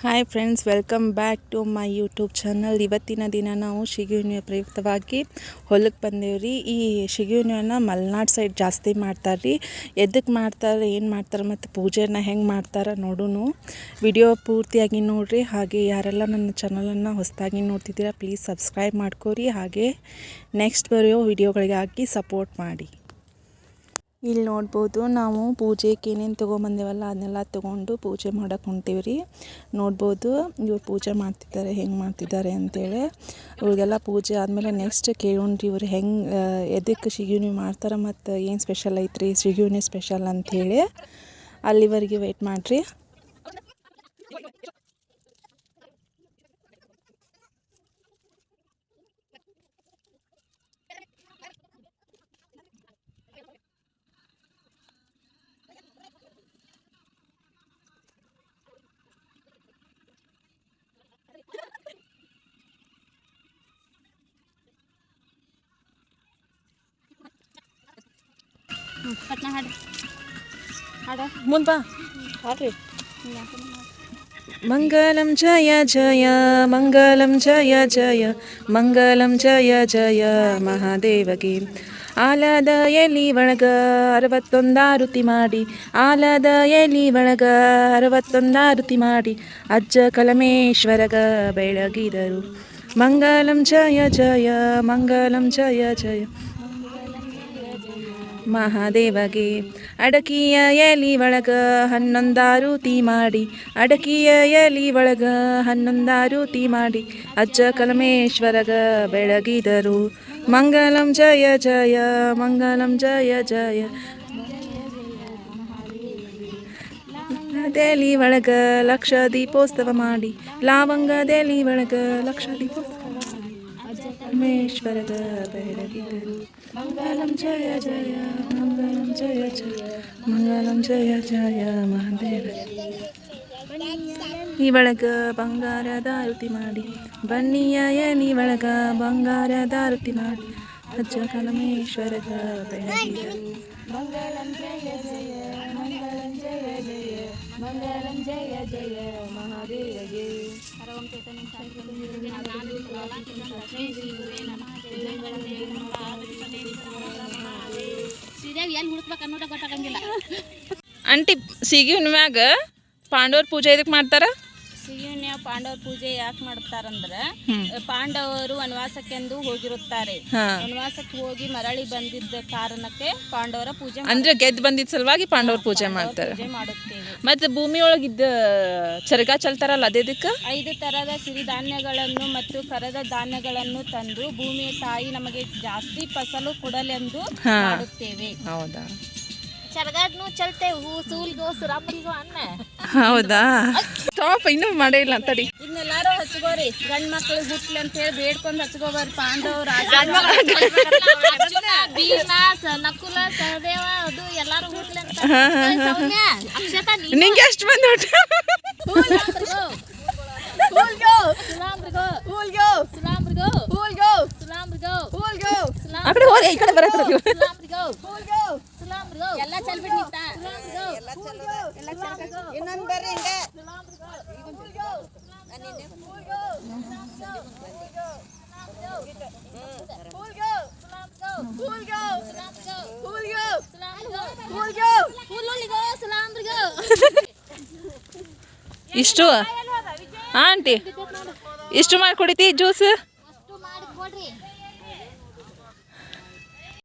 Hi friends, welcome back to my YouTube channel. ಇವತ್ತಿನ ದಿನ ನಾವು ಶಿಗಿಹುಣ್ಣಿಮೆ ಪ್ರಯುಕ್ತವಾಗಿ ಹೊಲಕ್ಕೆ ಬಂದೇವ್ರಿ. ಈ ಶಿಗಿಹುಣ್ಣಿಮೆನ ಮಲೆನಾಡು ಸೈಡ್ ಜಾಸ್ತಿ ಮಾಡ್ತಾರೆ ರೀ. ಎದಕ್ಕೆ ಮಾಡ್ತಾರೆ, ಏನು ಮಾಡ್ತಾರೆ ಮತ್ತು ಪೂಜೆನ ಹೆಂಗೆ ಮಾಡ್ತಾರೆ ನೋಡೋಣ. ವಿಡಿಯೋ ಪೂರ್ತಿಯಾಗಿ ನೋಡಿರಿ. ಹಾಗೆ ಯಾರೆಲ್ಲ ನನ್ನ ಚಾನಲನ್ನು ಹೊಸದಾಗಿ ನೋಡ್ತಿದ್ದೀರಾ ಪ್ಲೀಸ್ ಸಬ್ಸ್ಕ್ರೈಬ್ ಮಾಡ್ಕೋರಿ. ಹಾಗೆ ನೆಕ್ಸ್ಟ್ ಬರೋ ವಿಡಿಯೋಗಳಿಗಾಗಿ ಸಪೋರ್ಟ್ ಮಾಡಿ. ಇಲ್ಲಿ ನೋಡ್ಬೋದು, ನಾವು ಪೂಜೆಗೆ ಏನೇನು ತೊಗೊಂಬಂದೇವಲ್ಲ ಅದನ್ನೆಲ್ಲ ತೊಗೊಂಡು ಪೂಜೆ ಮಾಡೋಕೆ ಹೊಂಟೀವಿ ರೀ. ನೋಡ್ಬೋದು ಇವ್ರು ಪೂಜೆ ಮಾಡ್ತಿದ್ದಾರೆ, ಹೆಂಗೆ ಮಾಡ್ತಿದ್ದಾರೆ ಅಂತೇಳಿ. ಇವ್ರಿಗೆಲ್ಲ ಪೂಜೆ ಆದಮೇಲೆ ನೆಕ್ಸ್ಟ್ ಕೇಳೋಣ್ರಿ ಇವ್ರು ಹೆಂಗೆ ಎದಕ್ಕೆ ಶಿಗಿಹುಣ್ಣಿಮೆ ಮಾಡ್ತಾರೆ ಮತ್ತು ಏನು ಸ್ಪೆಷಲ್ ಐತ್ರಿ ಶಿಗಿಹುಣ್ಣಿಮೆ ಸ್ಪೆಷಲ್ ಅಂಥೇಳಿ. ಅಲ್ಲಿವರೆಗೆ ವೆಯ್ಟ್ ಮಾಡಿರಿ. ಮುಂದೆ ಬಾ ಹಾಡ್ರಿ. ಮಂಗಲಂ ಜಯ ಜಯ ಮಂಗಲಂ ಜಯ ಜಯ ಮಂಗಲಂ ಜಯ ಜಯ ಮಹಾದೇವಗೆ. ಆಲದ ಎಲಿ ಒಳಗ 61 ಆರತಿ ಮಾಡಿ, ಆಲದ ಎಲಿ ಒಳಗ 61 ಆರತಿ ಮಾಡಿ ಅಜ್ಜ ಕಲಮೇಶ್ವರಗ ಬೆಳಗಿದರು. ಮಂಗಲಂ ಜಯ ಜಯ ಮಂಗಲಂ ಜಯ ಜಯ ಮಹಾದೇವಗೆ. ಅಡಕಿಯ ಎಲಿ ಒಳಗ 11 ಆರತಿ ಮಾಡಿ, ಅಡಕಿಯ ಎಲಿ ಒಳಗ 11 ಆರತಿ ಮಾಡಿ ಅಜ್ಜ ಕಲಮೇಶ್ವರಗ ಬೆಳಗಿದರು. ಮಂಗಲಂ ಜಯ ಜಯ ಮಂಗಲಂ ಜಯ ಜಯ ದೆಲಿ ಒಳಗ ಲಕ್ಷ ದೀಪೋತ್ಸವ ಮಾಡಿ, ಲಾವಂಗದೆಲಿ ಒಳಗ ಲಕ್ಷ ದೀಪೋತ್ಸವ ಮಾಡಿ ಅಜ್ಜ ಕಲಮೇಶ್ವರಗ ಬೆಳಗಿದರು. ಮಂಗಲಂ ಜಯ ಜಯ ಮಂಗಲಂ ಜಯ ಜಯ ಮಂಗಲಂ ಜಯ ಜಯ ಮಹಾದೇವ. ಈ ಒಳಗ ಬಂಗಾರದ ಆರತಿ ಮಾಡಿ, ಬನ್ನಿಯ ಎಲಿ ಒಳಗ ಬಂಗಾರದ ಆರತಿ ಮಾಡಿ ಅಜ್ಜ ಕಲಮೇಶ್ವರಗ ಬೆಳಗಿದರು. ಮಂಗಲಂ ಜಯ ಜಯ ಮಂಗಲಂ ಜಯ ಜಯ ಮಂಗಲಂ ಜಯ ಜಯ ಮಹಾದೇವಗೆ. ಅಂಟಿ ಶಿಗಿಹುಣ್ಣಿಮ್ಯಾಗ ಪಾಂಡವ್ರ ಪೂಜೆ ಇದಕ್ಕೆ ಮಾಡ್ತಾರ. ಶಿಗಿಹುಣ್ಣಿಮೆ ಪಾಂಡವ್ರ ಪೂಜೆ ಯಾಕೆ ಮಾಡ್ತಾರಂದ್ರೆ, ಪಾಂಡವರು ವನವಾಸಕ್ಕೆಂದು ಹೋಗಿರುತ್ತಾರೆ. ವನವಾಸಕ್ಕೆ ಹೋಗಿ ಮರಳಿ ಬಂದಿದ್ದ ಕಾರಣಕ್ಕೆ ಪಾಂಡವರ ಪೂಜೆ ಅಂದ್ರೆ ಗೆದ್ದು ಬಂದಿದ್ದ ಸಲುವಾಗಿ ಪಾಂಡವ್ರ ಪೂಜೆ ಮಾಡ್ತಾರೆ. ಮಾಡುತ್ತೇವೆ. ಮತ್ತೆ ಭೂಮಿ ಒಳಗಿದ್ದ ಚರಗ ಚಲ್ತಾರಲ್ಲ ಅದೇದಕ್ಕೆ 5 ತರದ ಸಿರಿಧಾನ್ಯಗಳನ್ನು ಮತ್ತು ಕರದ ಧಾನ್ಯಗಳನ್ನು ತಂದು ಭೂಮಿಯ ತಾಯಿ ನಮಗೆ ಜಾಸ್ತಿ ಫಸಲು ಕೊಡಲೆಂದು ಮಾಡುತ್ತೇವೆ. ಹೌದಾ? ಚರಗಾಡ್ನು ಚಲ್ತೇವು ಸೂಲ್ಗೋ ಸುರಾಮರಿಗೋ ಅನ್ನ. ಹೌದಾ? ಸ್ಟಾಪ್, ಇನ್ನೂ ಮಾಡೇ ಇಲ್ಲ ಅಂತಡಿ. ಇದನ್ನೆಲ್ಲಾರು ಹಚ್ಕೋರಿ, ಗಂಡ್ ಮಕ್ಳಿಗೆ ಹುಟ್ಲಿ ಅಂತ ಹೇಳಿ ಬೇಡ್ಕೊಂಡು ಹಚ್ಕೋಬಾರಿ. ಪಾಂಡವ್ರ ಭೀಮ ನಕುಲ ಸಹದೇವ ಅದು ಎಲ್ಲಾರು ಹುಟ್ಲಿ ಅಂತ. ನಿಂಗೆ ಎಷ್ಟು ಬಂದು ಆ ಕಡೆ ಹೋಗಿ ಈ ಕಡೆ ಬರತ್ತ ಎಲ್ಲ ಚಲ್ಬಿಟ್ಟು ಇನ್ನೊಂದು ಬರ್ರಿ ಹಿಂಗೆ. ಇಷ್ಟು ಆಂಟಿ ಇಷ್ಟು ಮಾಡಿ ಕುಡಿತಿ ಜ್ಯೂಸ್.